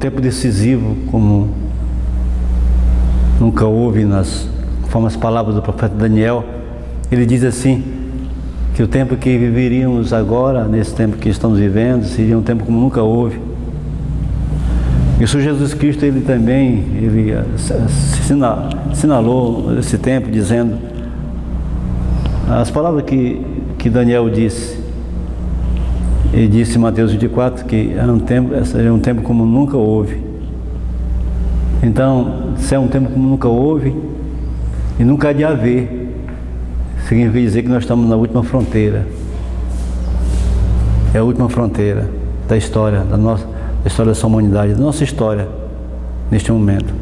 tempo decisivo como nunca houve, conforme as palavras do profeta Daniel. Ele diz assim, que o tempo que viveríamos agora, nesse tempo que estamos vivendo, seria um tempo como nunca houve. E o Senhor Jesus Cristo, ele também, assinalou esse tempo, dizendo as palavras que Daniel disse. Ele disse em Mateus 24 que seria um tempo como nunca houve. Então, se é um tempo como nunca houve, e nunca há de haver, significa dizer que nós estamos na última fronteira. É a última fronteira da história, da história dessa humanidade, da nossa história, neste momento.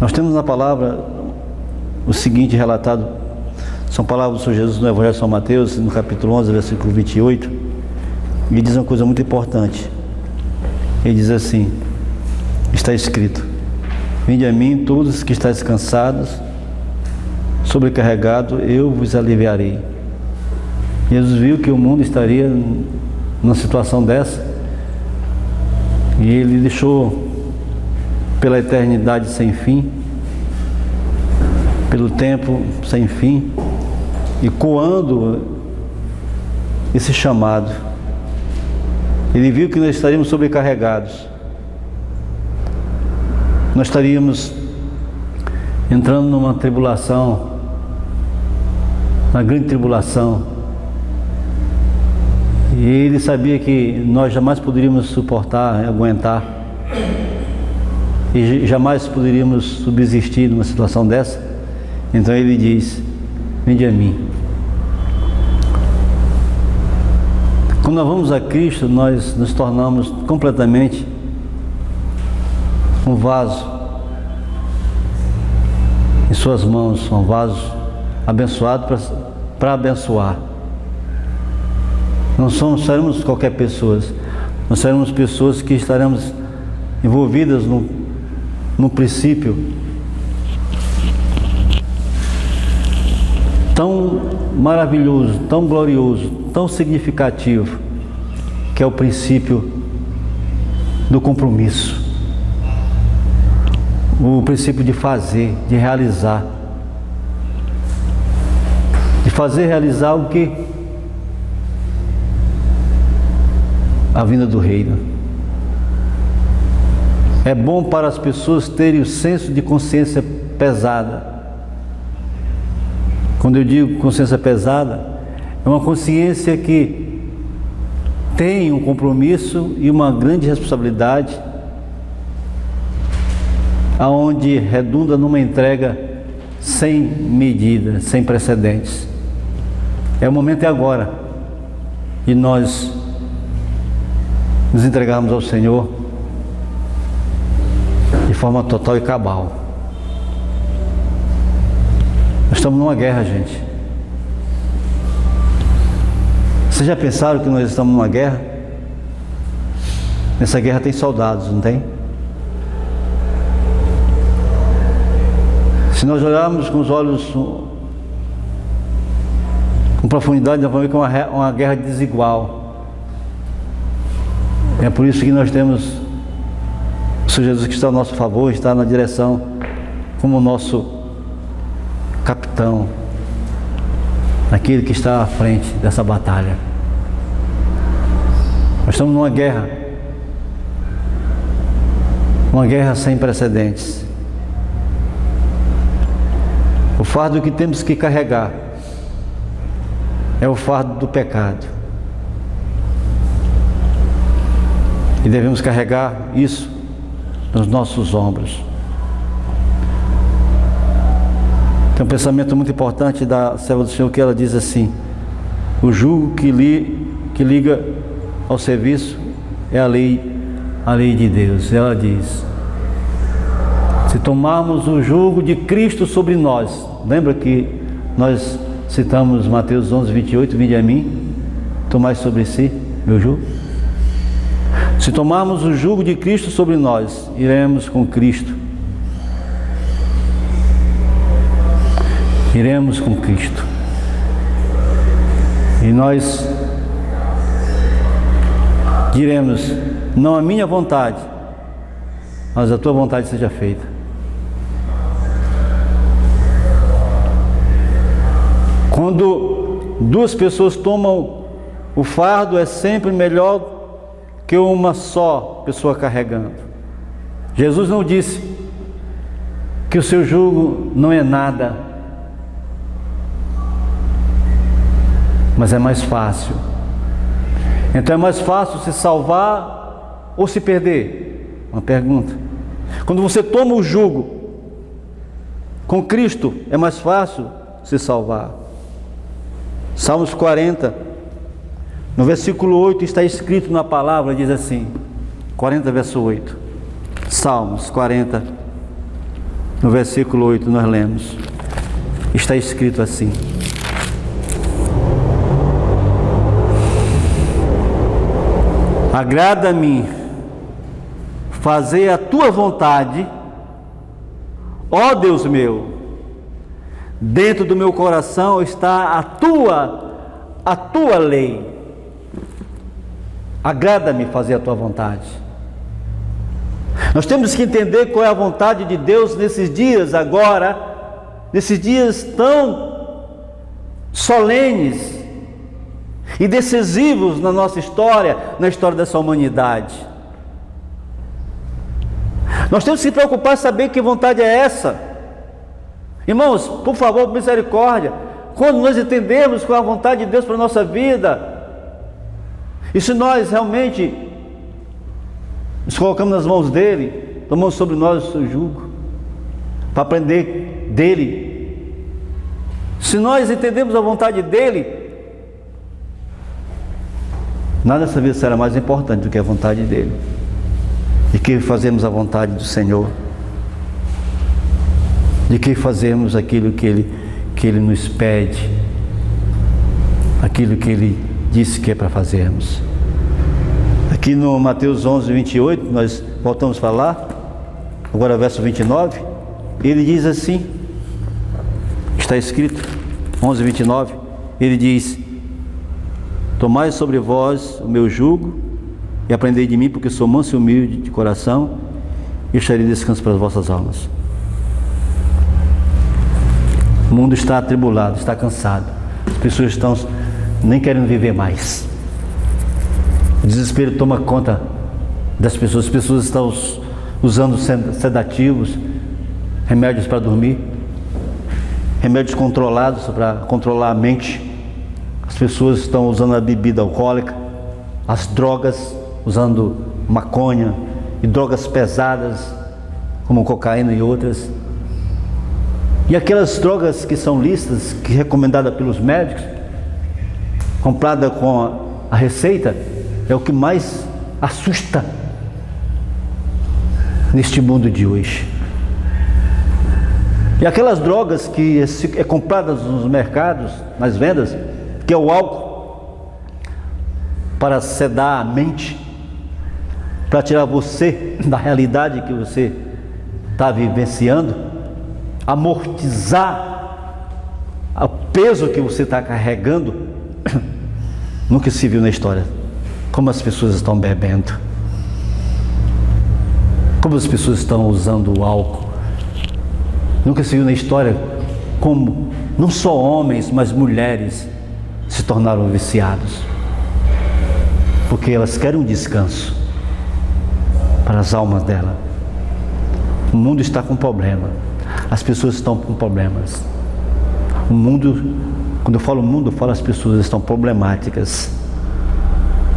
Nós temos na palavra o seguinte relatado, são palavras do Senhor Jesus no Evangelho de São Mateus, no capítulo 11, versículo 28, e diz uma coisa muito importante. Ele diz assim, está escrito: vinde a mim todos que estáis cansados, sobrecarregado, eu vos aliviarei. Jesus viu que o mundo estaria numa situação dessa, e ele deixou pela eternidade sem fim, pelo tempo sem fim, e coando esse chamado. Ele viu que nós estaríamos sobrecarregados, nós estaríamos entrando numa tribulação, na grande tribulação, e ele sabia que nós jamais poderíamos suportar, aguentar, e jamais poderíamos subsistir numa situação dessa. Então ele diz: vinde a mim. Quando nós vamos a Cristo, nós nos tornamos completamente um vaso em suas mãos, um vaso abençoado para abençoar. Não seremos qualquer pessoas, nós seremos pessoas que estaremos envolvidas num princípio tão maravilhoso, tão glorioso, tão significativo, que é o princípio do compromisso, o princípio de fazer, de realizar, de fazer realizar o que? A vinda do reino. É bom para as pessoas terem o senso de consciência pesada. Quando eu digo consciência pesada, é uma consciência que tem um compromisso e uma grande responsabilidade, aonde redunda numa entrega sem medida, sem precedentes. O momento é agora de nós nos entregarmos ao Senhor de forma total e cabal. Nós estamos numa guerra, gente. Vocês já pensaram que nós estamos numa guerra? Nessa guerra tem soldados, não tem? Se nós olharmos com os olhos com profundidade, nós vamos ver que é uma guerra desigual. É por isso que nós temos o Senhor Jesus que está ao nosso favor, está na direção como o nosso capitão, aquele que está à frente dessa batalha. Nós estamos numa guerra sem precedentes. O fardo que temos que carregar é o fardo do pecado. E devemos carregar isso nos nossos ombros. Tem um pensamento muito importante da serva do Senhor, que ela diz assim: o jugo que liga ao serviço é a lei de Deus. Ela diz: se tomarmos o jugo de Cristo sobre nós, lembra que nós citamos Mateus 11, 28, vinde a mim, tomai sobre si meu jugo. Se tomarmos o jugo de Cristo sobre nós, iremos com Cristo. Iremos com Cristo. E nós diremos: não a minha vontade, mas a tua vontade seja feita. Quando duas pessoas tomam o fardo, é sempre melhor que uma só pessoa carregando. Jesus não disse que o seu jugo não é nada, mas é mais fácil. Então é mais fácil se salvar ou se perder? Uma pergunta. Quando você toma o jugo com Cristo, é mais fácil se salvar. Salmos 40, no versículo 8, está escrito na palavra, diz assim, 40 verso 8, Salmos 40, no versículo 8 nós lemos, está escrito assim: agrada-me fazer a tua vontade, ó Deus meu. Dentro do meu coração está a tua lei. Agrada-me fazer a tua vontade. Nós temos que entender qual é a vontade de Deus nesses dias agora, nesses dias tão solenes e decisivos na nossa história, na história dessa humanidade. Nós temos que se preocupar em saber que vontade é essa. Irmãos, por favor, misericórdia, quando nós entendemos qual é a vontade de Deus para a nossa vida, e se nós realmente nos colocamos nas mãos dele, tomamos sobre nós o seu jugo, para aprender dele, se nós entendemos a vontade dele, nada nessa vida será mais importante do que a vontade dele, e que fazemos a vontade do Senhor, de que fazemos aquilo que Ele nos pede, aquilo que Ele disse que é para fazermos. Aqui no Mateus 11, 28, nós voltamos a falar, agora verso 29, ele diz assim, está escrito, 11, 29, ele diz: tomai sobre vós o meu jugo e aprendei de mim, porque sou manso e humilde de coração, e acharei descanso para as vossas almas. O mundo está atribulado, está cansado. As pessoas estão nem querendo viver mais. O desespero toma conta das pessoas. As pessoas estão usando sedativos, remédios para dormir, remédios controlados para controlar a mente. As pessoas estão usando a bebida alcoólica, as drogas, usando maconha e drogas pesadas, como cocaína e outras. E aquelas drogas que são lícitas, que recomendadas pelos médicos, comprada com a receita, é o que mais assusta neste mundo de hoje. E aquelas drogas que é compradas nos mercados, nas vendas, que é o álcool, para sedar a mente, para tirar você da realidade que você está vivenciando, amortizar o peso que você está carregando. Nunca se viu na história como as pessoas estão bebendo, como as pessoas estão usando o álcool. Nunca se viu na história como não só homens, mas mulheres se tornaram viciados, porque elas querem um descanso para as almas dela. O mundo está com problema. As pessoas estão com problemas. O mundo, quando eu falo mundo, eu falo as pessoas estão problemáticas.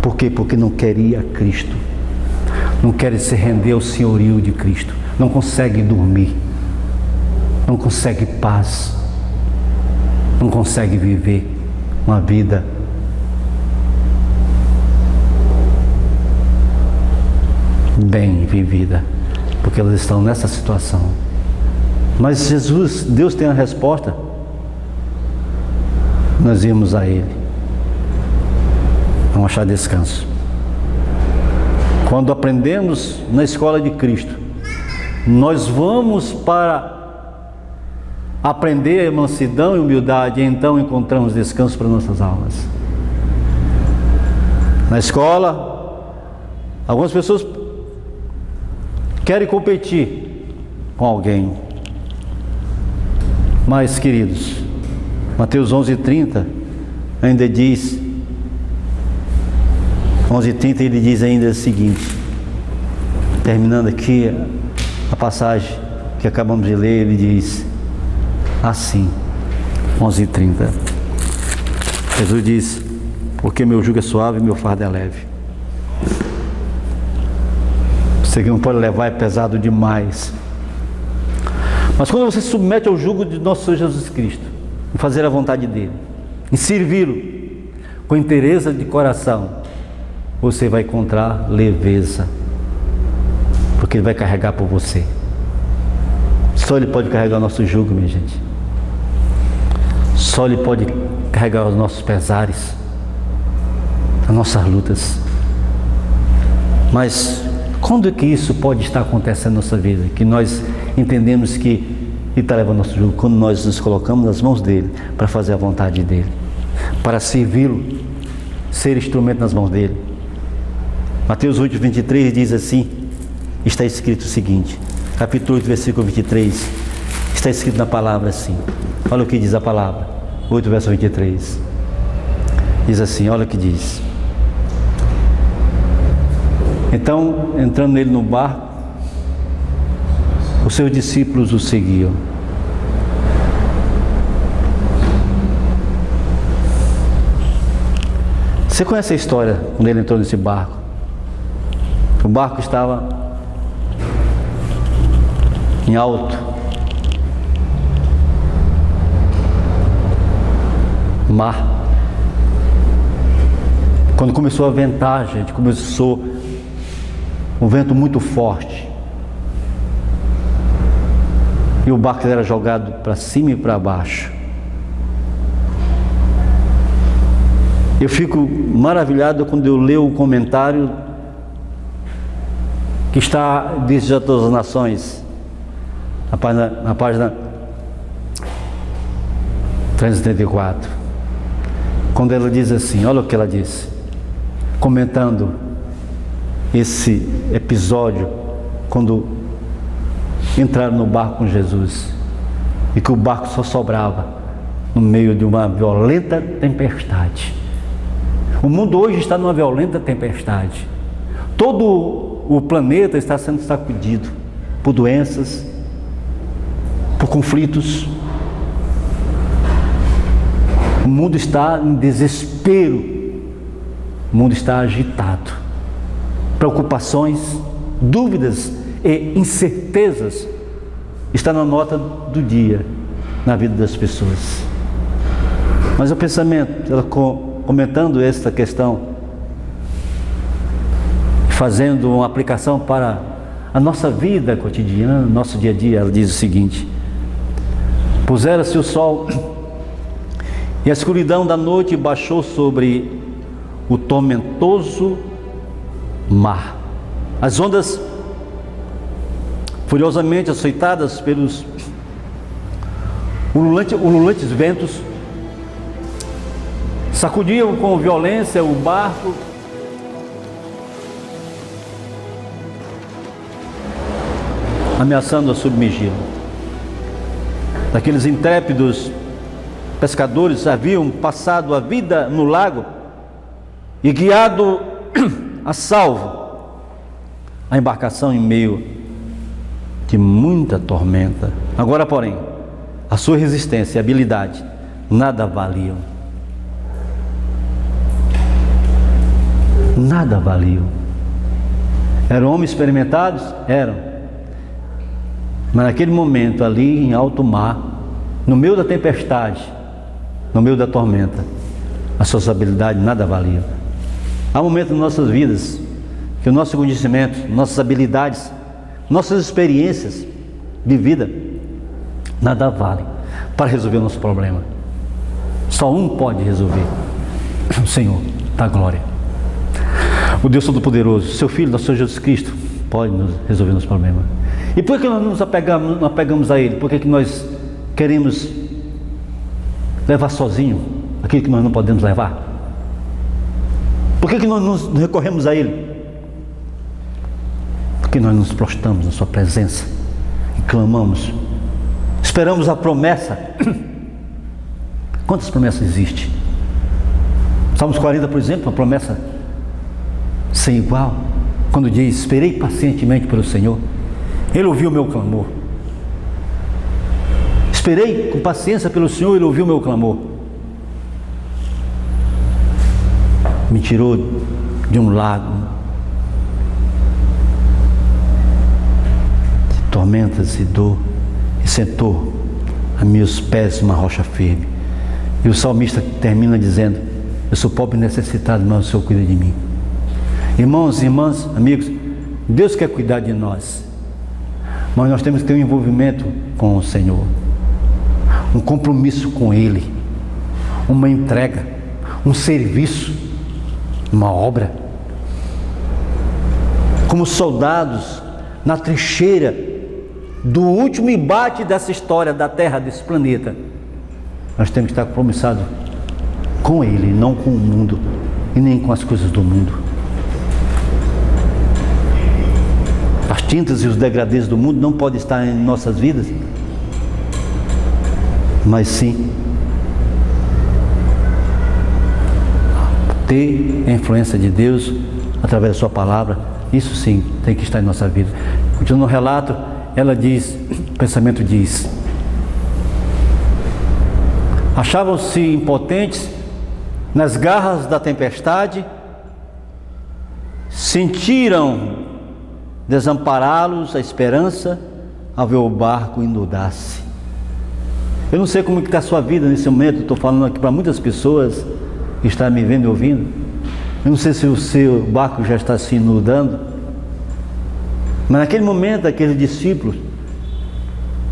Por quê? Porque não querem ir a Cristo. Não querem se render ao senhorio de Cristo. Não conseguem dormir. Não conseguem paz. Não conseguem viver uma vida bem vivida. Porque elas estão nessa situação. Mas Jesus, Deus tem a resposta. Nós irmos a Ele. Vamos achar descanso. Quando aprendemos na escola de Cristo, nós vamos para aprender mansidão e humildade, e então encontramos descanso para nossas almas. Na escola, algumas pessoas querem competir com alguém. Mas, queridos, Mateus 11:30 ainda diz, 11:30 ele diz ainda o seguinte, terminando aqui a passagem que acabamos de ler, ele diz assim, 11:30, Jesus diz: porque meu jugo é suave e meu fardo é leve. Você que não pode levar é pesado demais. Mas quando você se submete ao jugo de nosso Senhor Jesus Cristo, em fazer a vontade dele, em servi-lo com inteireza de coração, você vai encontrar leveza, porque ele vai carregar por você. Só ele pode carregar o nosso jugo, minha gente. Só ele pode carregar os nossos pesares, as nossas lutas. Mas quando é que isso pode estar acontecendo na nossa vida? Que nós entendemos que ele está levando nosso jugo? Quando nós nos colocamos nas mãos dele para fazer a vontade dele, para servi-lo, ser instrumento nas mãos dele. Mateus 8:23 diz assim, está escrito o seguinte, capítulo 8, versículo 23, está escrito na palavra assim, olha o que diz a palavra, 8, verso 23, diz assim, olha o que diz. Então, entrando nele no barco, os seus discípulos o seguiam. Você conhece a história quando ele entrou nesse barco? O barco estava em alto mar. Quando começou a ventar, gente, começou um vento muito forte. E o barco era jogado para cima e para baixo. Eu fico maravilhado quando eu leio o comentário que está diz a todas as nações, na página 334, quando ela diz assim, olha o que ela disse, comentando esse episódio, quando entraram no barco com Jesus, e que o barco só sobrava no meio de uma violenta tempestade. O mundo hoje está numa violenta tempestade. Todo o planeta está sendo sacudido por doenças, por conflitos. O mundo está em desespero. O mundo está agitado. Preocupações, dúvidas e incertezas estão na nota do dia na vida das pessoas. Mas o pensamento, ela comentando esta questão, fazendo uma aplicação para a nossa vida cotidiana, nosso dia a dia, ela diz o seguinte: pusera-se o sol e a escuridão da noite baixou sobre o tormentoso mar. As ondas, furiosamente açoitadas pelos ululantes ventos, sacudiam com violência o barco, ameaçando a submergi-lo. Daqueles intrépidos pescadores haviam passado a vida no lago e guiado a salvo a embarcação em meio de muita tormenta. Agora, porém, a sua resistência e habilidade nada valiam. Nada valiam. Eram homens experimentados? Eram. Mas naquele momento, ali em alto mar, no meio da tempestade, no meio da tormenta, as suas habilidades nada valiam. Há momentos em nossas vidas que o nosso conhecimento, nossas habilidades, nossas experiências de vida nada valem para resolver o nosso problema. Só um pode resolver: o Senhor da glória, o Deus Todo-Poderoso, seu Filho, nosso Senhor Jesus Cristo, pode nos resolver nosso problema. E por que nós não nos apegamos a Ele? Por que nós queremos levar sozinho aquilo que nós não podemos levar? Por que nós não recorremos a Ele? porque nós nos prostramos na sua presença e clamamos, esperamos a promessa. Quantas promessas existem? Salmos 40, por exemplo, uma promessa sem igual, quando diz: esperei pacientemente pelo Senhor, Ele ouviu o meu clamor. Esperei com paciência pelo Senhor, Ele ouviu o meu clamor. Me tirou de um lago de tormentas e dor e sentou a meus pés uma rocha firme. E o salmista termina dizendo: eu sou pobre e necessitado, mas o Senhor cuida de mim. Irmãos, irmãs, amigos, Deus quer cuidar de nós, mas nós temos que ter um envolvimento com o Senhor, um compromisso com Ele, uma entrega, um serviço, uma obra. Como soldados na trincheira do último embate dessa história da Terra, desse planeta, nós temos que estar compromissados com Ele, não com o mundo e nem com as coisas do mundo. As tintas e os degradês do mundo não podem estar em nossas vidas, mas sim ter a influência de Deus através da sua palavra. Isso sim tem que estar em nossa vida. Continuando o relato, ela diz, o pensamento diz: achavam-se impotentes nas garras da tempestade, sentiram desampará-los a esperança ao ver o barco inundar-se. Eu não sei como está a sua vida nesse momento, estou falando aqui para muitas pessoas que estão me vendo e ouvindo. Eu não sei se o seu barco já está se inundando, mas naquele momento aqueles discípulos,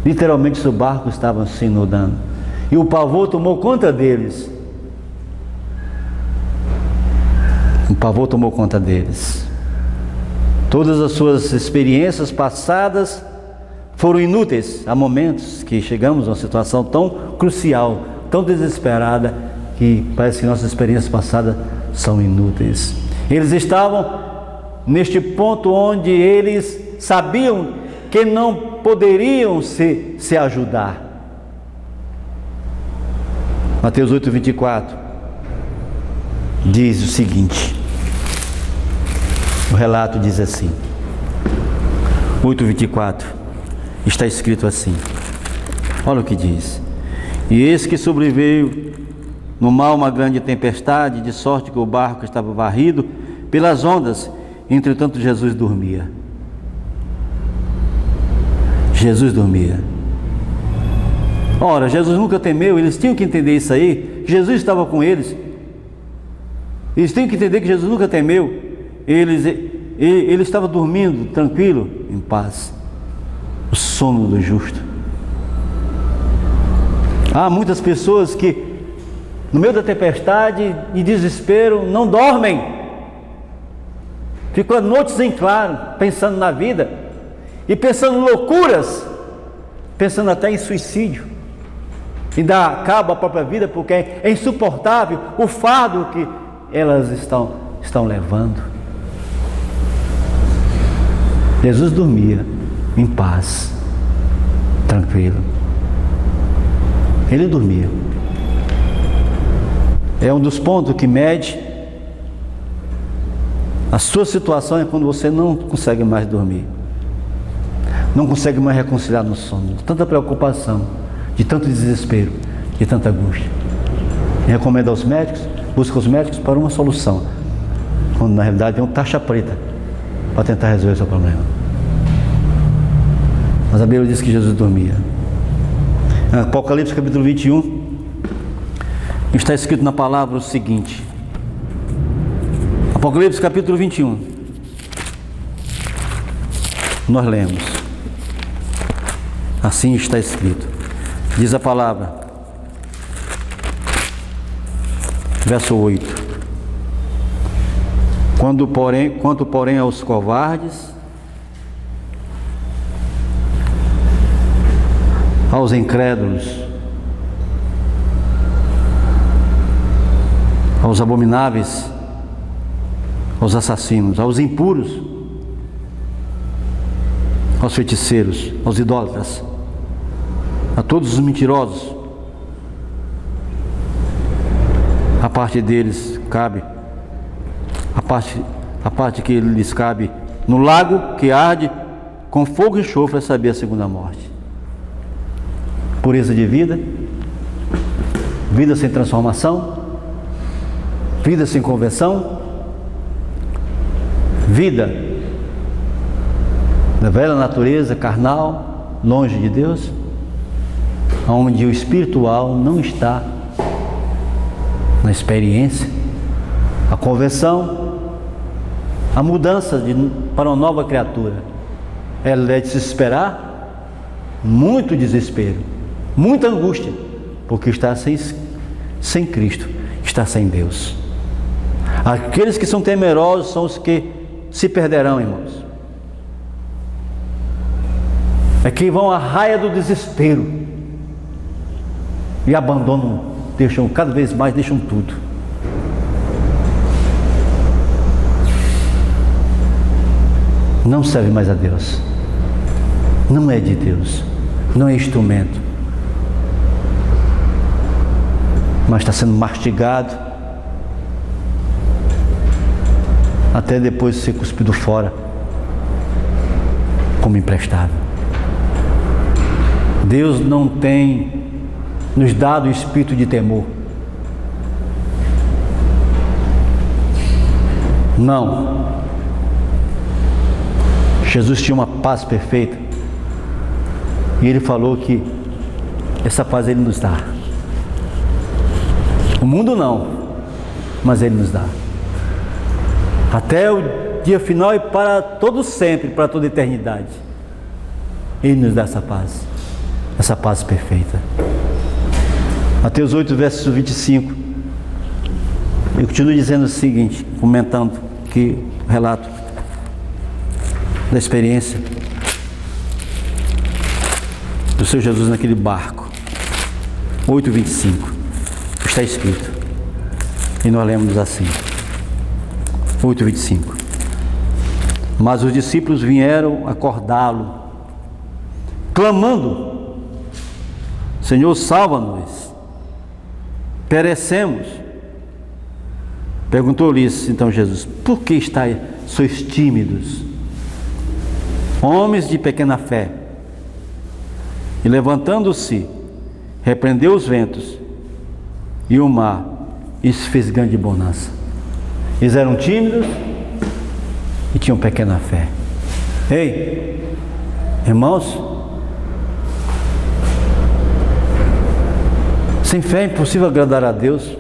literalmente seu barco estava se inundando, e o pavor tomou conta deles. O pavor tomou conta deles. Todas as suas experiências passadas foram inúteis. Há momentos que chegamos a uma situação tão crucial, tão desesperada, que parece que nossas experiências passadas são inúteis. Eles estavam neste ponto onde eles sabiam que não poderiam se ajudar. Mateus 8:24 diz o seguinte, o relato diz assim, 8:24, está escrito assim, olha o que diz: e eis que sobreveio no mar uma grande tempestade, de sorte que o barco estava varrido pelas ondas, entretanto Jesus dormia. Jesus dormia. Ora, Jesus nunca temeu, eles tinham que entender isso aí. Jesus estava com eles. Eles tinham que entender que Jesus nunca temeu. Ele estava dormindo, tranquilo, em paz. O sono do justo. Há muitas pessoas que, no meio da tempestade e desespero, não dormem. Ficam noites em claro, pensando na vida e pensando em loucuras, pensando até em suicídio, e dar cabo à própria vida, porque é insuportável o fardo que elas estão levando. Jesus dormia em paz, tranquilo. Ele dormia. É um dos pontos que mede a sua situação, é quando você não consegue mais dormir, não consegue mais reconciliar no sono, de tanta preocupação, de tanto desespero, de tanta angústia. E recomendo aos médicos, busca os médicos para uma solução, quando na realidade é um taxa preta para tentar resolver o seu problema. Mas a Bíblia diz que Jesus dormia. Em Apocalipse capítulo 21, está escrito na palavra o seguinte, Apocalipse capítulo 21, nós lemos, assim está escrito, diz a palavra, verso 8, quanto porém aos covardes, aos incrédulos, aos abomináveis, aos assassinos, aos impuros, aos feiticeiros, aos idólatras, a todos os mentirosos. A parte deles cabe, a parte que lhes cabe no lago que arde com fogo e enxofre, é saber a segunda morte. Pureza de vida, vida sem transformação, vida sem conversão, vida da velha natureza carnal, longe de Deus, onde o espiritual não está na experiência, a conversão, a mudança para uma nova criatura. Ela é de se esperar muito desespero, muita angústia, porque está sem Cristo, está sem Deus. Aqueles que são temerosos são os que se perderão, irmãos. É que vão à raia do desespero e abandonam, deixam cada vez mais, deixam tudo. Não serve mais a Deus, não é de Deus, não é instrumento, mas está sendo mastigado até depois de ser cuspido fora como emprestado. Deus não tem nos dado o espírito de temor. Não. Jesus tinha uma paz perfeita e Ele falou que essa paz Ele nos dá. O mundo não, mas Ele nos dá. Até o dia final e para todo sempre, para toda eternidade. Ele nos dá essa paz perfeita. Mateus 8, verso 25. Eu continuo dizendo o seguinte, comentando aqui o relato da experiência do Senhor Jesus naquele barco. 8:25. Está escrito. E nós lemos assim. 8:25. Mas os discípulos vieram acordá-lo, clamando: Senhor, salva-nos, perecemos. Perguntou-lhes então Jesus: por que sois tímidos, homens de pequena fé? E levantando-se, repreendeu os ventos e o mar, e se fez grande bonança. Eles eram tímidos e tinham pequena fé. Ei, irmãos, sem fé é impossível agradar a Deus.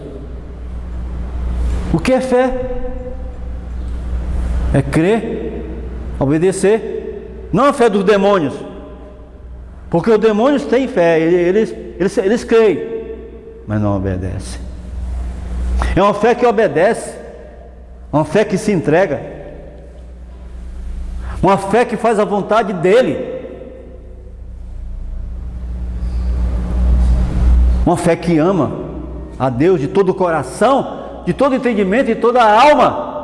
O que é fé? É crer, obedecer. Não a fé dos demônios, porque os demônios têm fé, eles creem, mas não obedecem. É uma fé que obedece, uma fé que se entrega, uma fé que faz a vontade dEle, uma fé que ama a Deus de todo o coração, de todo o entendimento e toda a alma.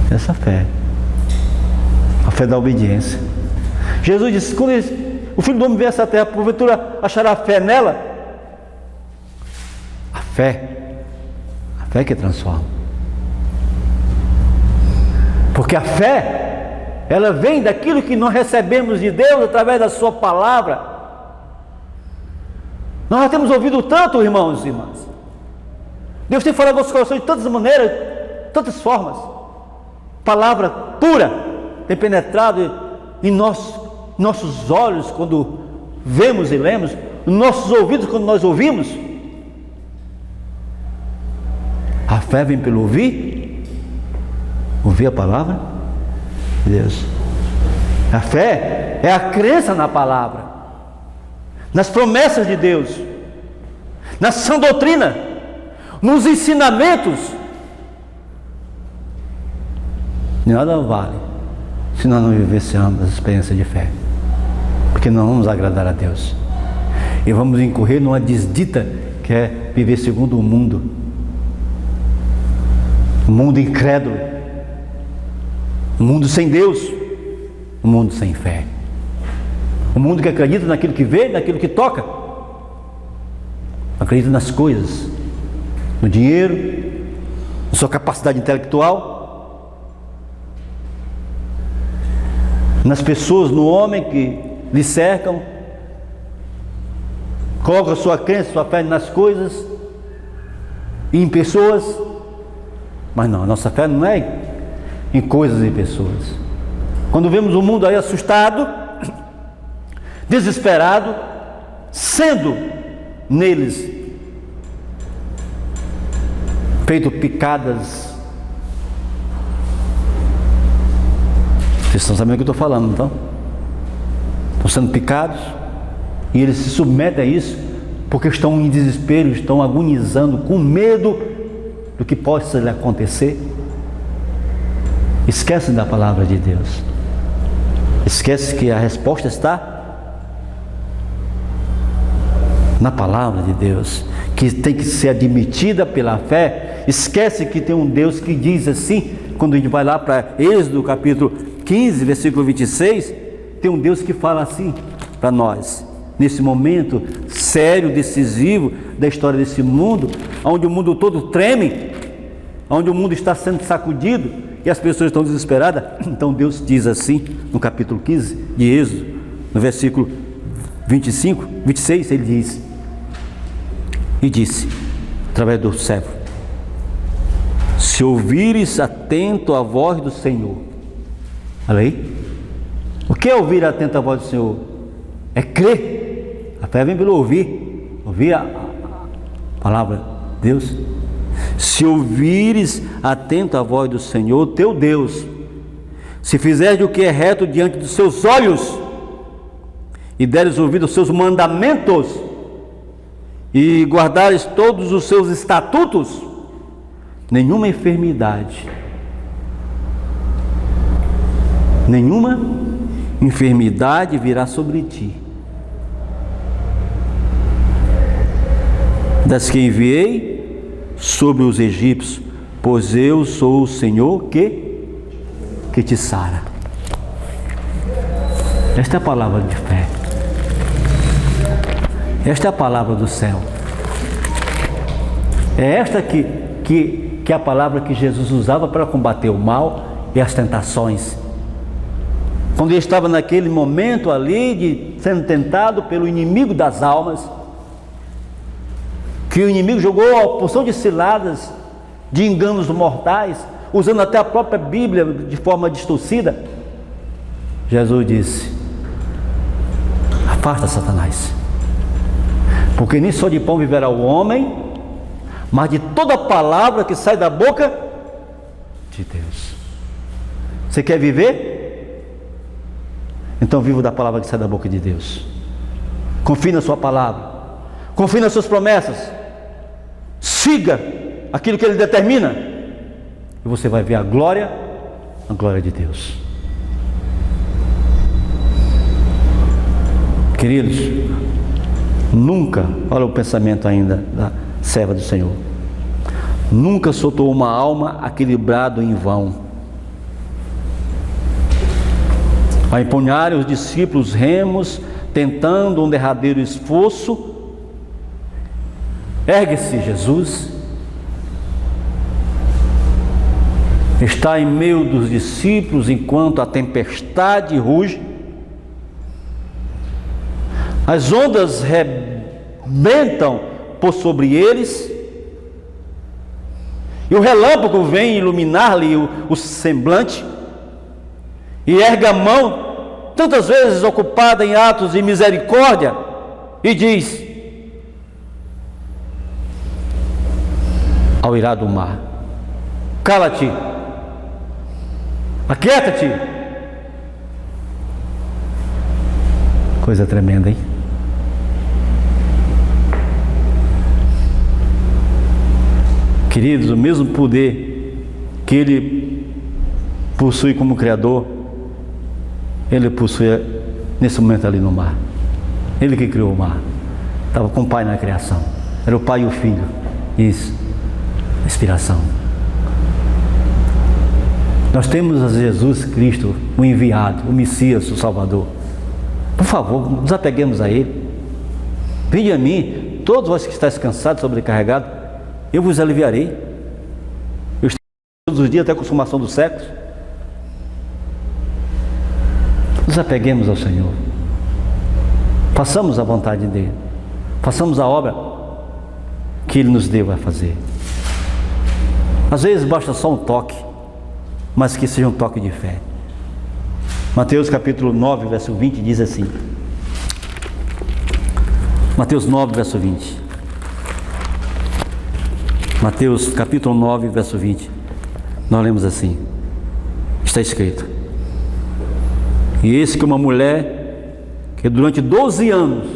Essa fé, a fé da obediência. Jesus disse: quando o Filho do Homem vier a essa terra, porventura achará fé nela? A fé que transforma. Porque a fé, ela vem daquilo que nós recebemos de Deus através da sua palavra. Nós já temos ouvido tanto, irmãos e irmãs. Deus tem falado aos nossos corações de tantas maneiras, tantas formas. Palavra pura tem penetrado em nossos olhos quando vemos e lemos, nos nossos ouvidos quando nós ouvimos. A fé vem pelo ouvir a palavra de Deus. A fé é a crença na palavra, nas promessas de Deus, na sã doutrina, nos ensinamentos. Nada vale se nós não vivenciarmos a experiência de fé, porque não vamos agradar a Deus e vamos incorrer numa desdita que é viver segundo o mundo incrédulo, Um mundo sem Deus, um mundo sem fé. Um mundo que acredita naquilo que vê, naquilo que toca. Acredita nas coisas, no dinheiro, na sua capacidade intelectual, nas pessoas, no homem que lhe cercam. Coloca a sua crença, sua fé nas coisas e em pessoas. Mas não, a nossa fé não é em coisas e pessoas. Quando vemos o mundo aí assustado, desesperado, sendo neles feito picadas. Vocês estão sabendo o que eu estou falando, então? Estão sendo picados e eles se submetem a isso porque estão em desespero, estão agonizando com medo do que possa lhe acontecer. Esquecem da palavra de Deus. Esquece que a resposta está na palavra de Deus, que tem que ser admitida pela fé. Esquece que tem um Deus que diz assim, quando a gente vai lá para Êxodo capítulo 15, versículo 26, tem um Deus que fala assim para nós, nesse momento sério, decisivo da história desse mundo, onde o mundo todo treme, onde o mundo está sendo sacudido e as pessoas estão desesperadas. Então Deus diz assim, no capítulo 15 de Êxodo, no versículo 25, 26, ele diz: e disse, através do servo: se ouvires atento a voz do Senhor. Olha aí. O que é ouvir atento a voz do Senhor? É crer. A fé vem pelo ouvir. Ouvir a palavra de Deus. Se ouvires atento a voz do Senhor, teu Deus, se fizeres o que é reto diante dos seus olhos, e deres ouvido aos seus mandamentos, e guardares todos os seus estatutos, nenhuma enfermidade virá sobre ti, das que enviei sobre os egípcios, pois eu sou o Senhor que te sara. Esta é a palavra de fé. Esta é a palavra do céu. É esta que é a palavra que Jesus usava para combater o mal e as tentações. Quando ele estava naquele momento ali de sendo tentado pelo inimigo das almas, que o inimigo jogou uma porção de ciladas, de enganos mortais, usando até a própria Bíblia de forma distorcida, Jesus disse: afasta, Satanás, porque nem só de pão viverá o homem, mas de toda palavra que sai da boca de Deus. Você quer viver? Então viva da palavra que sai da boca de Deus. Confie na sua palavra, confie nas suas promessas, siga aquilo que Ele determina, e você vai ver a glória de Deus. Queridos, nunca, olha o pensamento ainda da serva do Senhor, nunca soltou uma alma aquele brado em vão. A empunharem os discípulos remos, tentando um derradeiro esforço, ergue-se Jesus, está em meio dos discípulos enquanto a tempestade ruge, as ondas rebentam por sobre eles, e o relâmpago vem iluminar-lhe o semblante, e ergue a mão, tantas vezes ocupada em atos de misericórdia, e diz ao irado mar: cala-te, aquieta-te. Coisa tremenda, hein? Queridos, o mesmo poder que Ele possui como Criador, Ele possui nesse momento ali no mar. Ele que criou o mar, estava com o Pai na criação, era o Pai e o Filho. Isso, inspiração. Nós temos a Jesus Cristo, o enviado, o Messias, o Salvador. Por favor, nos apeguemos a Ele. Vinde a mim, todos vós que estáis cansados, sobrecarregados, eu vos aliviarei. Eu estou todos os dias até a consumação dos séculos. Nos apeguemos ao Senhor. Façamos a vontade dEle. Façamos a obra que Ele nos deu a fazer. Às vezes basta só um toque, mas que seja um toque de fé. Mateus capítulo 9, verso 20 diz assim. Mateus 9, verso 20. Mateus capítulo 9, verso 20. Nós lemos assim. Está escrito: e eis que uma mulher que durante 12 anos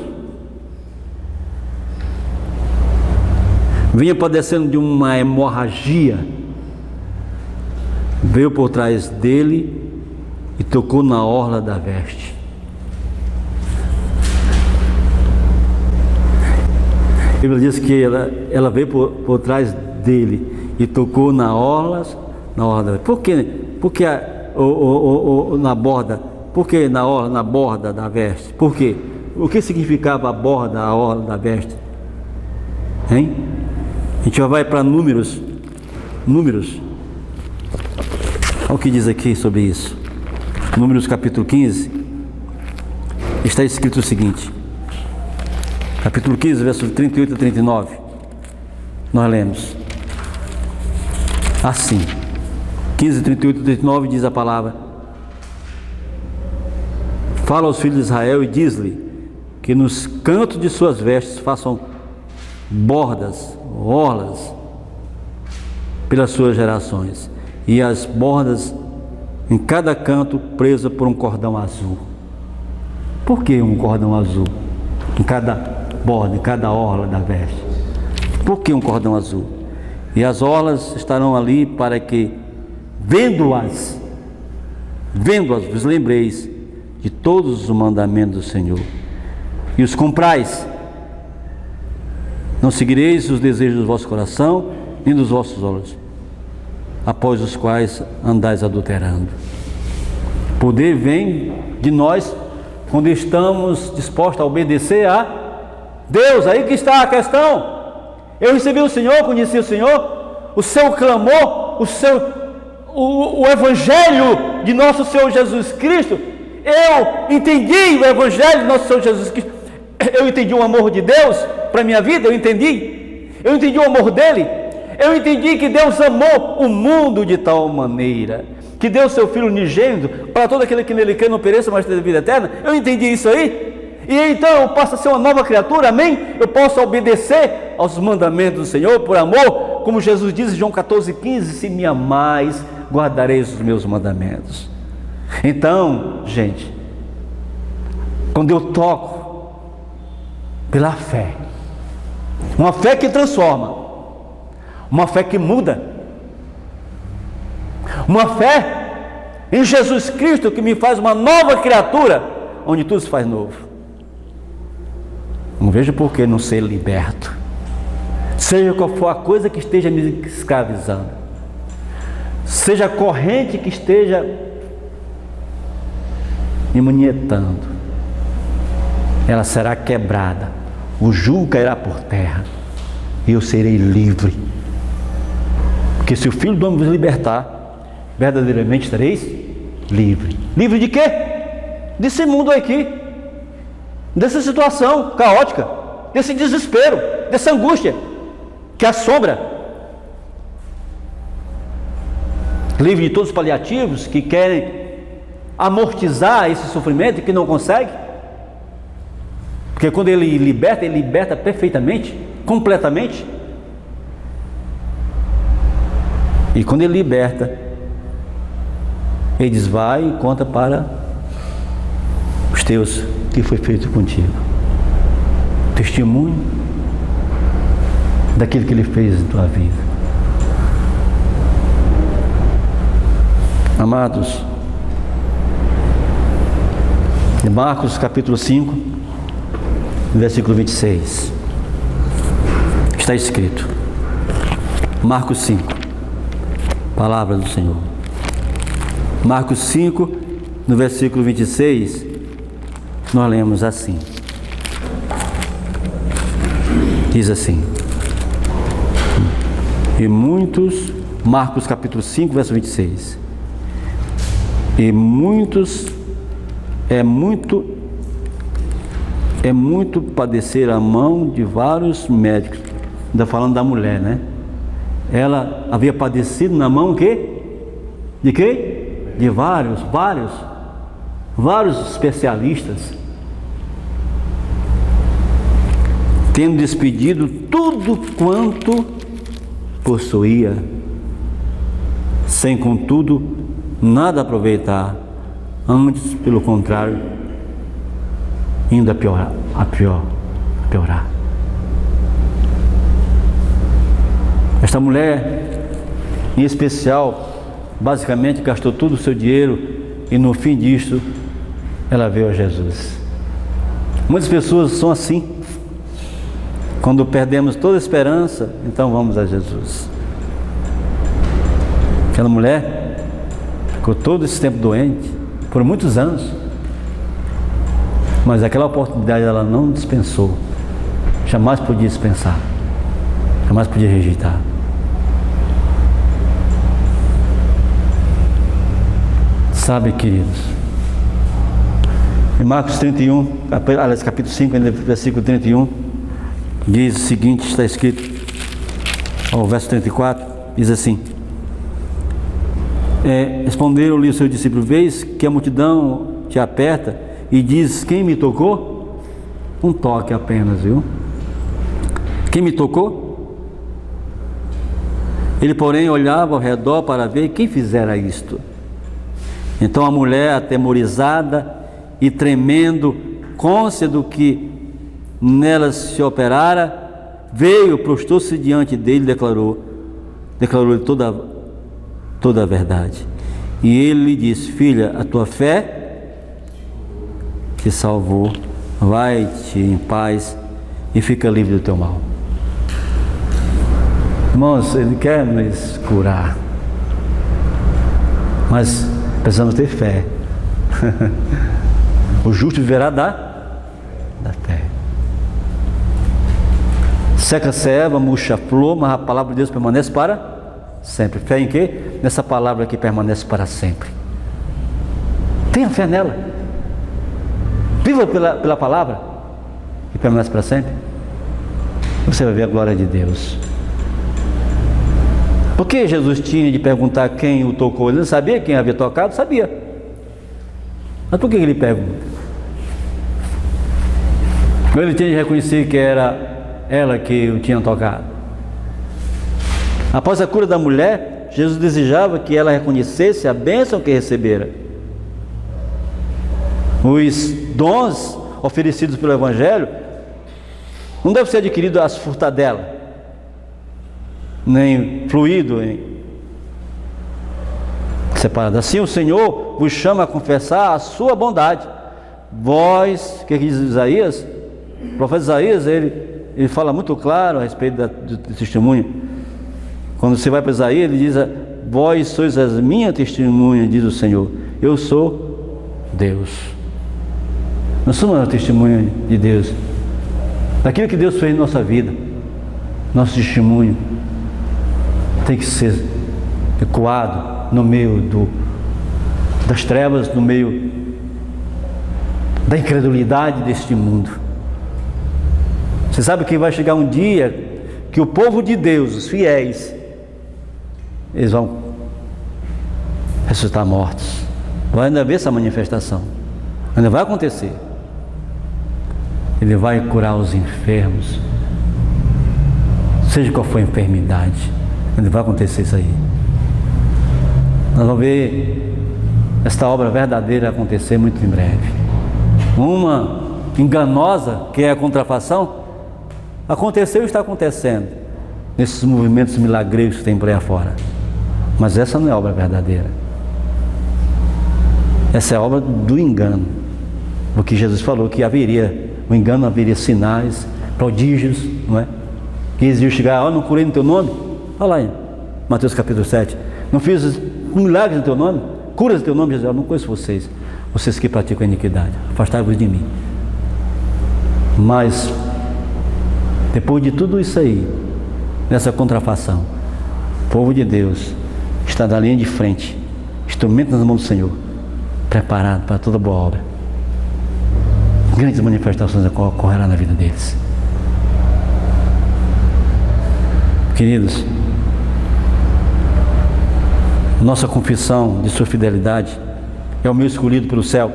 vinha padecendo de uma hemorragia, veio por trás dele e tocou na orla da veste. A Bíblia diz que ela veio por trás dele e tocou na orla da veste. Por que? Porque na borda? Por que na borda da veste? Por quê? O que significava a orla da veste? Hein? A gente já vai para Números. Olha o que diz aqui sobre isso. Números capítulo 15. Está escrito o seguinte. Capítulo 15, versos 38 a 39. Nós lemos assim. 15, 38 e 39 diz a palavra: fala aos filhos de Israel e diz-lhe que nos cantos de suas vestes façam bordas, orlas, pelas suas gerações, e as bordas em cada canto presa por um cordão azul. Por que um cordão azul em cada borda, em cada orla da veste? Por que um cordão azul? E as orlas estarão ali para que, vendo-as, vos lembreis de todos os mandamentos do Senhor e os comprais. Não seguireis os desejos do vosso coração nem dos vossos olhos, após os quais andais adulterando. Poder vem de nós quando estamos dispostos a obedecer a Deus. Aí que está a questão. Eu recebi o Senhor, conheci o Senhor, o seu clamor, o Evangelho de nosso Senhor Jesus Cristo. Eu entendi o Evangelho de nosso Senhor Jesus Cristo. Eu entendi o amor de Deus para a minha vida. Eu entendi o amor dele. Eu entendi que Deus amou o mundo de tal maneira que deu seu Filho unigênito para todo aquele que nele crê não pereça, mas tenha vida eterna. Eu entendi isso aí. E então eu posso ser uma nova criatura, amém? Eu posso obedecer aos mandamentos do Senhor por amor, como Jesus diz em João 14,15: se me amais, guardareis os meus mandamentos. Então, gente, quando eu toco pela fé, uma fé que transforma, uma fé que muda, uma fé em Jesus Cristo que me faz uma nova criatura, onde tudo se faz novo. Não vejo por que não ser liberto, seja qual for a coisa que esteja me escravizando, seja a corrente que esteja me manietando, ela será quebrada, o jugo cairá por terra e eu serei livre. Porque se o Filho do Homem vos libertar, verdadeiramente estareis livre. Livre de quê? Desse mundo aqui, dessa situação caótica, desse desespero, dessa angústia que assombra. Livre de todos os paliativos que querem amortizar esse sofrimento e que não consegue. Porque quando ele liberta perfeitamente, completamente. E quando ele liberta, ele diz: vai e conta para os teus o que foi feito contigo. Testemunho daquilo que ele fez em tua vida. Amados, em Marcos capítulo 5, versículo 26, está escrito, Marcos 5, palavra do Senhor: Marcos 5, no versículo 26, nós lemos assim. Diz assim: e muitos, Marcos capítulo 5, verso 26, e muitos, é muito padecer a mão de vários médicos. Ainda falando da mulher, né? Ela havia padecido na mão de quê? De vários especialistas, tendo despedido tudo quanto possuía, sem contudo nada aproveitar, antes pelo contrário, indo a piorar. Esta mulher, em especial, basicamente gastou todo o seu dinheiro e no fim disto, ela veio a Jesus. Muitas pessoas são assim. Quando perdemos toda a esperança, então vamos a Jesus. Aquela mulher ficou todo esse tempo doente, por muitos anos, mas aquela oportunidade ela não dispensou. Jamais podia dispensar, jamais podia rejeitar. Sabe, queridos, em Marcos 31, aliás, capítulo 5, versículo 31, diz o seguinte, está escrito, o verso 34, diz assim: responderam-lhe os seus discípulos: vês que a multidão te aperta e diz: quem me tocou? Um toque apenas, viu? Quem me tocou? Ele, porém, olhava ao redor para ver quem fizera isto. Então a mulher, atemorizada e tremendo, cônscia do que nela se operara, veio, prostou-se diante dele e declarou-lhe toda a verdade. E ele lhe disse: filha, a tua fé te salvou, vai-te em paz e fica livre do teu mal. Irmãos, Ele quer nos curar, mas precisamos ter fé. O justo viverá da fé. Seca-se a erva, murcha a flor, mas a palavra de Deus permanece para sempre. Fé em quê? Nessa palavra que permanece para sempre. Tenha fé nela. Viva pela palavra que permanece para sempre. Você vai ver a glória de Deus. Por que Jesus tinha de perguntar quem o tocou? Ele não sabia quem havia tocado? Sabia. Mas por que ele pergunta? Ele tinha de reconhecer que era ela que o tinha tocado. Após a cura da mulher, Jesus desejava que ela reconhecesse a bênção que recebera. Os dons oferecidos pelo Evangelho não devem ser adquiridos às furtadelas, nem fluído em separado. Assim o Senhor vos chama a confessar a sua bondade. Vós, que diz Isaías, o profeta Isaías, ele fala muito claro a respeito do testemunho. Quando você vai para Isaías, ele diz: vós sois as minhas testemunhas, diz o Senhor, eu sou Deus. Nós somos uma testemunha de Deus, daquilo que Deus fez em nossa vida. Nosso testemunho tem que ser ecoado no meio das trevas, no meio da incredulidade deste mundo. Você sabe que vai chegar um dia que o povo de Deus, os fiéis, eles vão ressuscitar mortos. Vai ainda haver essa manifestação, ainda vai acontecer. Ele vai curar os enfermos, seja qual for a enfermidade, ainda vai acontecer isso aí. Nós vamos ver esta obra verdadeira acontecer muito em breve. Uma enganosa, que é a contrafação, aconteceu e está acontecendo nesses movimentos milagreiros que tem por aí afora. Mas essa não é a obra verdadeira. Essa é a obra do engano. Porque Jesus falou que haveria o engano, haveria sinais, prodígios, não é? Que eles iam chegar: não curei no teu nome? Olha lá em Mateus capítulo 7. Não fiz milagres no teu nome? curas em teu nome, Jesus. Eu não conheço vocês, vocês que praticam a iniquidade, afastai-vos de mim. Mas, depois de tudo isso aí, nessa contrafação, o povo de Deus está na linha de frente, instrumento nas mãos do Senhor, preparado para toda boa obra. Grandes manifestações ocorrerão na vida deles. Queridos, nossa confissão de sua fidelidade é o meu escolhido pelo céu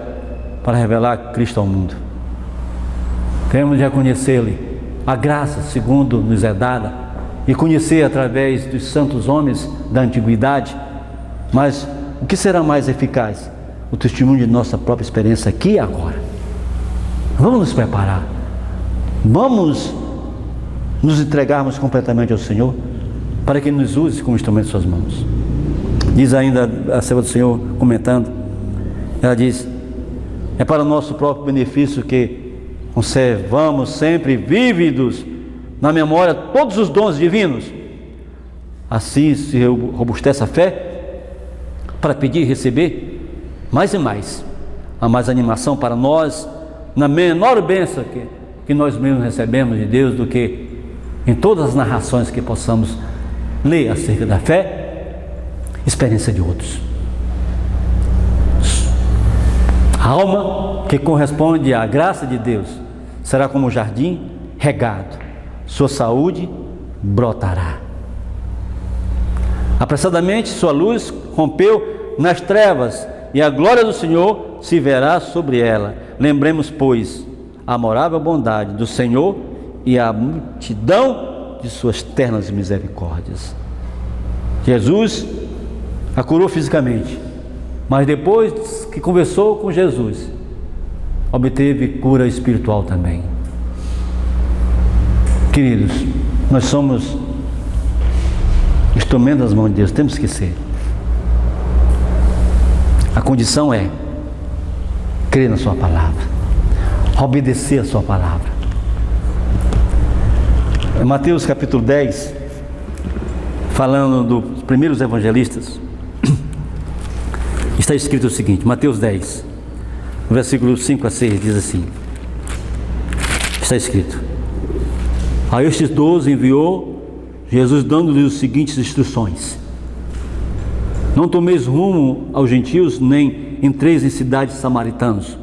para revelar Cristo ao mundo. Temos de reconhecer-lhe a graça segundo nos é dada e conhecer através dos santos homens da antiguidade. Mas o que será mais eficaz? O testemunho de nossa própria experiência aqui e agora. Vamos nos preparar, vamos nos entregarmos completamente ao Senhor, para que Ele nos use como instrumento de suas mãos. Diz ainda a serva do Senhor, comentando, ela diz: é para o nosso próprio benefício que conservamos sempre vívidos na memória todos os dons divinos. Assim se robustece a fé para pedir e receber mais e mais, a mais animação para nós, na menor bênção que nós mesmos recebemos de Deus, do que em todas as narrações que possamos ler acerca da fé, experiência de outros. A alma que corresponde à graça de Deus será como um jardim regado, sua saúde brotará. Apressadamente sua luz rompeu nas trevas, e a glória do Senhor se verá sobre ela. Lembremos, pois, a amorável bondade do Senhor e a multidão de suas ternas misericórdias. Jesus a curou fisicamente, mas depois que conversou com Jesus, obteve cura espiritual também. Queridos, nós somos instrumentos das mãos de Deus, temos que ser. A condição é crer na sua palavra, obedecer a sua palavra. Em Mateus capítulo 10, falando dos primeiros evangelistas, está escrito o seguinte, Mateus 10, versículos 5 a 6, diz assim, está escrito: a estes 12 enviou Jesus, dando-lhes as seguintes instruções: não tomeis rumo aos gentios, nem entreis em cidades samaritanos,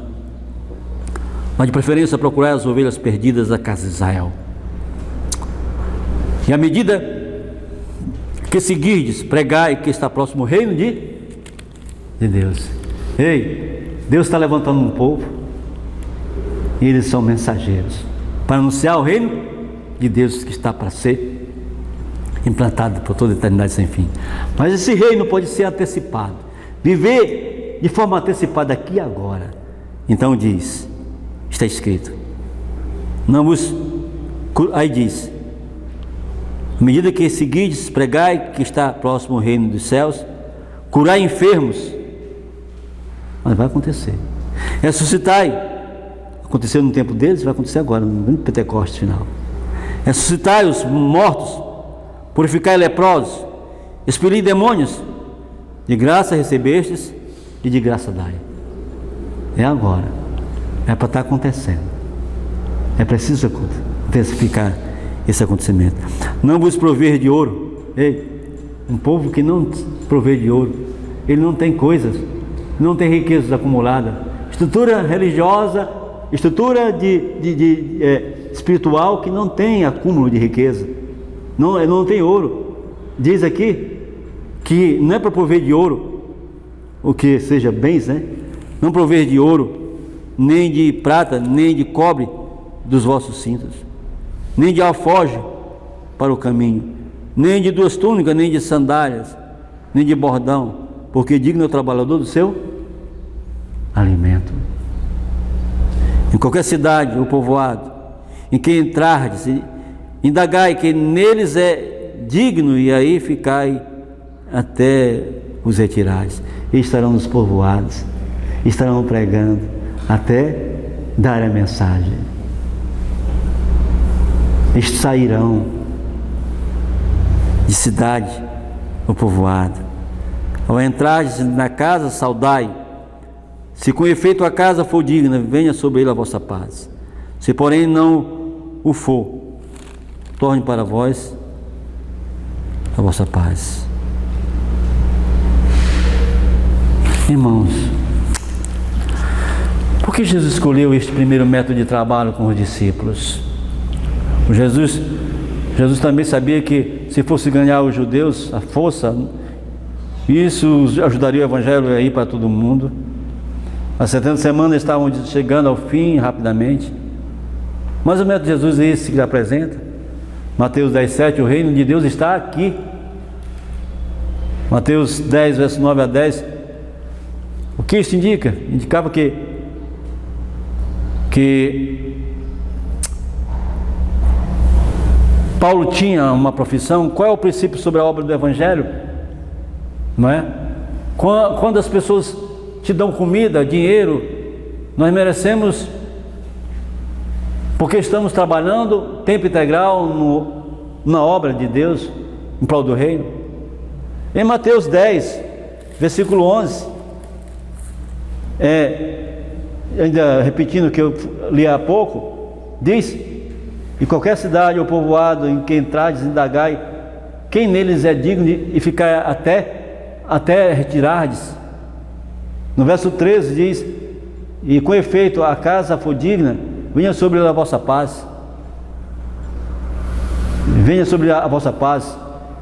mas de preferência procurai as ovelhas perdidas da casa de Israel. E à medida que seguirdes, pregai que está próximo o reino de Deus. Ei, Deus está levantando um povo, e eles são mensageiros para anunciar o reino de Deus que está para ser implantado por toda a eternidade sem fim. Mas esse reino pode ser antecipado, viver de forma antecipada aqui e agora. Então diz, está escrito, não vos, aí diz, à medida que seguides, pregai que está próximo o reino dos céus, curai enfermos, mas vai acontecer, ressuscitai, aconteceu no tempo deles, vai acontecer agora, no Pentecostes final, ressuscitai os mortos, purificai leprosos, expeli demônios, de graça recebestes e de graça dai. É agora, é para estar acontecendo, é preciso intensificar esse acontecimento. Não vos prover de ouro. Ei, um povo que não provê de ouro, ele não tem coisas, não tem riquezas acumuladas, estrutura religiosa, estrutura espiritual que não tem acúmulo de riqueza, não tem ouro. Diz aqui que não é para prover de ouro o que seja bens, né? Não prover de ouro, nem de prata, nem de cobre dos vossos cintos, nem de alforje para o caminho, nem de 2 túnicas, nem de sandálias, nem de bordão, porque digno é o trabalhador do seu alimento. Em qualquer cidade ou povoado em que entrardes, indagai que neles é digno, e aí ficai até os retirares. E estarão nos povoados, estarão pregando até dar a mensagem. Estes sairão de cidade ou povoado, Ao entrardes na casa, saudai. Se com efeito a casa for digna, venha sobre ele a vossa paz. Se porém não o for, torne para vós a vossa paz. Irmãos, por que Jesus escolheu este primeiro método de trabalho com os discípulos? Jesus também sabia que se fosse ganhar os judeus a força, isso ajudaria o evangelho a ir para todo mundo. As 70 semanas estavam chegando ao fim rapidamente. Mas o método de Jesus é esse que ele apresenta. Mateus 10:7, o reino de Deus está aqui. Mateus 10, verso 9 a 10. O que isso indica? Indicava que Paulo tinha uma profissão. Qual é o princípio sobre a obra do evangelho? Não é? Quando as pessoas te dão comida, dinheiro, nós merecemos, porque estamos trabalhando tempo integral na obra de Deus, em prol do reino. Em Mateus 10, versículo 11, ainda repetindo o que eu li há pouco, diz: em qualquer cidade ou povoado em que entrardes, indagai quem neles é digno de ficar até retirardes. No verso 13 diz: e com efeito a casa for digna, venha sobre ela a vossa paz. Venha sobre a vossa paz.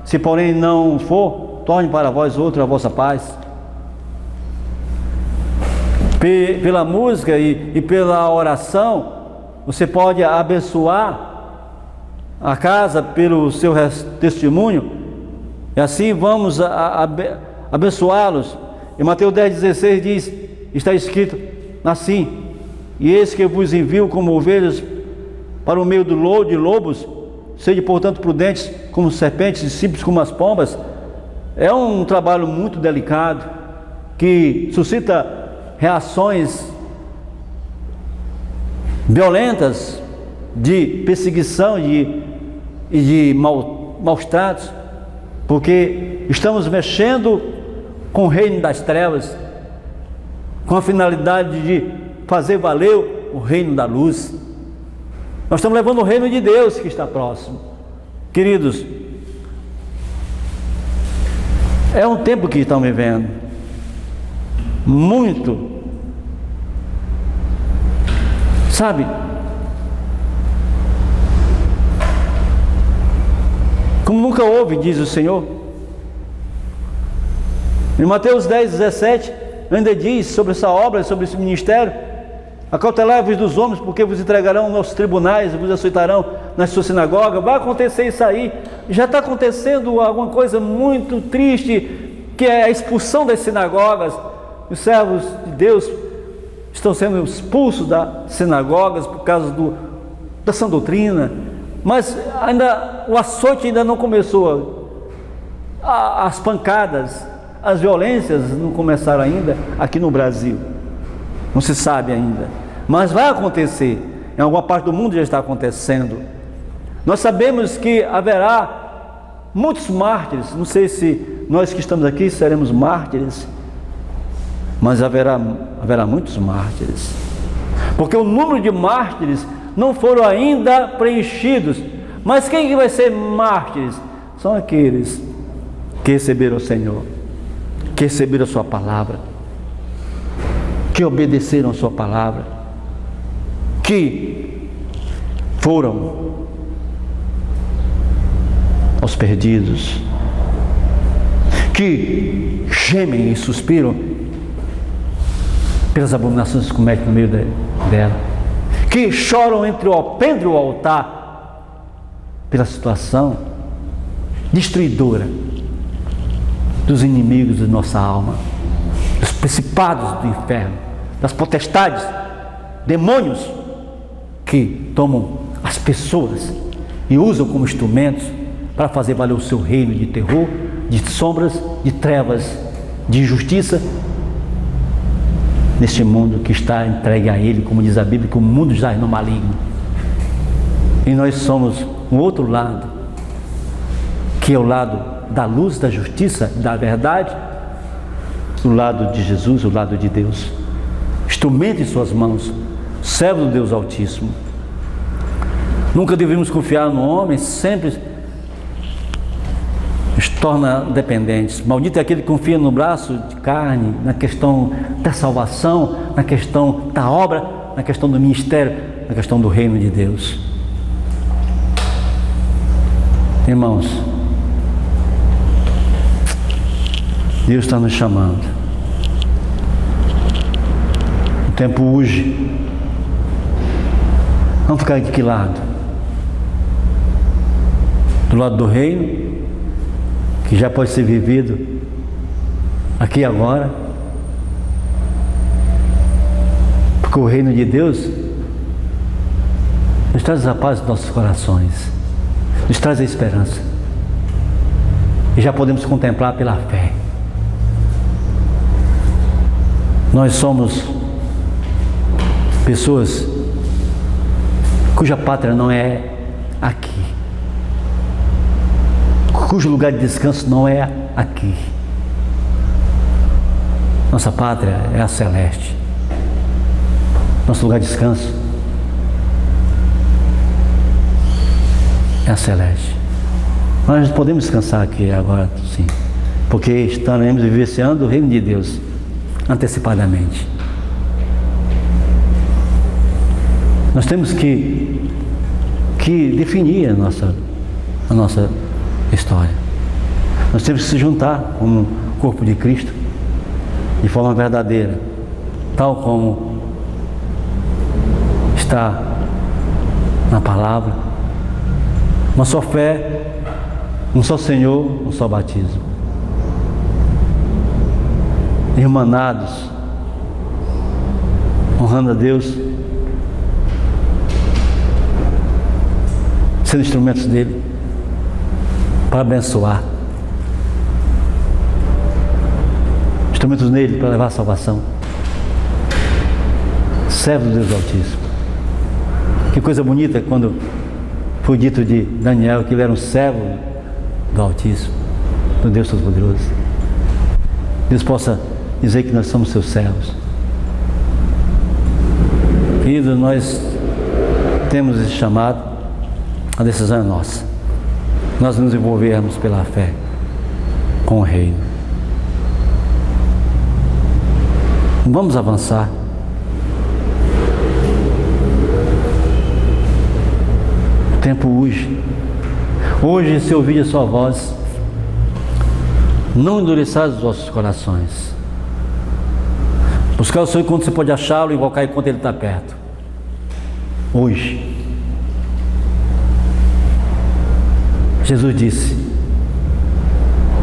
Se porém não for, torne para vós outra a vossa paz. Pela música e pela oração, você pode abençoar a casa pelo seu testemunho, e assim vamos abençoá-los. Em Mateus 10,16 diz, está escrito assim: e eis que vos envio como ovelhas para o meio de lobos, sede portanto prudentes como serpentes e simples como as pombas. É um trabalho muito delicado, que suscita reações violentas de perseguição e de maus tratos, porque estamos mexendo com o reino das trevas, com a finalidade de fazer valer o reino da luz. Nós estamos levando o reino de Deus que está próximo. Queridos, é um tempo que estão vivendo muito, sabe, como nunca houve, diz o Senhor. Em Mateus 10:17 ainda diz sobre essa obra, sobre esse ministério: acautelai-vos dos homens, porque vos entregarão aos tribunais, vos açoitarão nas suas sinagogas. Vai acontecer isso aí. Já está acontecendo alguma coisa muito triste, que é a expulsão das sinagogas. Os servos de Deus estão sendo expulsos das sinagogas por causa da sã doutrina. Mas ainda o açoite ainda não começou. As pancadas, as violências não começaram ainda aqui no Brasil. Não se sabe ainda, mas vai acontecer. Em alguma parte do mundo já está acontecendo. Nós sabemos que haverá muitos mártires. Não sei se nós que estamos aqui seremos mártires, mas haverá muitos mártires, porque o número de mártires não foram ainda preenchidos. Mas quem que vai ser mártires? São aqueles que receberam o Senhor, que receberam a sua palavra, que obedeceram a sua palavra, que foram aos perdidos, que gemem e suspiram pelas abominações que cometem no meio dela, que choram entre o alpendre e o altar pela situação destruidora dos inimigos de nossa alma, dos principados do inferno, das potestades, demônios que tomam as pessoas e usam como instrumentos para fazer valer o seu reino de terror, de sombras, de trevas, de injustiça, neste mundo que está entregue a ele, como diz a Bíblia, que o mundo jaz no maligno. E nós somos um outro lado, que é o lado da luz, da justiça, da verdade, do lado de Jesus, do lado de Deus. Instrumento em suas mãos, servo do Deus Altíssimo. Nunca devemos confiar no homem, sempre nos torna dependentes. Maldito é aquele que confia no braço de carne, na questão da salvação, na questão da obra, na questão do ministério, na questão do reino de Deus. Irmãos, Deus está nos chamando. O tempo urge. Vamos ficar de que lado? Do lado do reino, que já pode ser vivido aqui e agora, porque o reino de Deus nos traz a paz dos nossos corações, nos traz a esperança, e já podemos contemplar pela fé. Nós somos pessoas cuja pátria não é aqui, cujo lugar de descanso não é aqui. Nossa pátria é a celeste. Nosso lugar de descanso é a celeste. Nós podemos descansar aqui agora, sim, porque estaremos vivenciando o reino de Deus antecipadamente. Nós temos que definir a nossa história. Nós temos que se juntar como corpo de Cristo de forma verdadeira, tal como está na palavra. Uma só fé, um só Senhor, um só batismo. Irmanados, honrando a Deus, sendo instrumentos dele para abençoar, instrumentos nele para levar a salvação. Servo do Deus Altíssimo. Que coisa bonita quando foi dito de Daniel que ele era um servo do Altíssimo, do Deus Todo-Poderoso. Deus possa dizer que nós somos seus servos. Querido, nós temos esse chamado, a decisão é nossa. Nós nos envolvermos pela fé com o reino. Vamos avançar. O tempo urge. Hoje, se ouvir a sua voz, não endureçais os vossos corações. Buscar o Senhor enquanto você pode achá-lo, invocar enquanto Ele está perto. Hoje. Jesus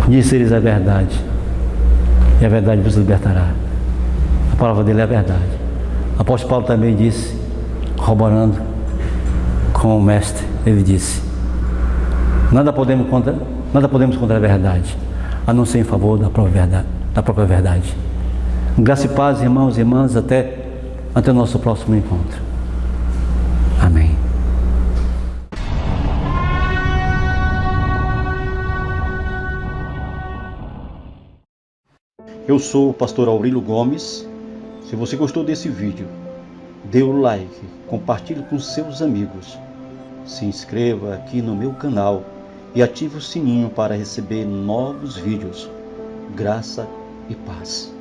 disse-lhes a verdade, e a verdade vos libertará. A palavra dele é a verdade. O apóstolo Paulo também disse, corroborando com o mestre, ele disse: nada podemos contra a verdade, a não ser em favor da própria verdade. Graça e paz, irmãos e irmãs, até o nosso próximo encontro. Amém. Eu sou o pastor Aurélio Gomes. Se você gostou desse vídeo, dê o like, compartilhe com seus amigos, se inscreva aqui no meu canal e ative o sininho para receber novos vídeos. Graça e paz.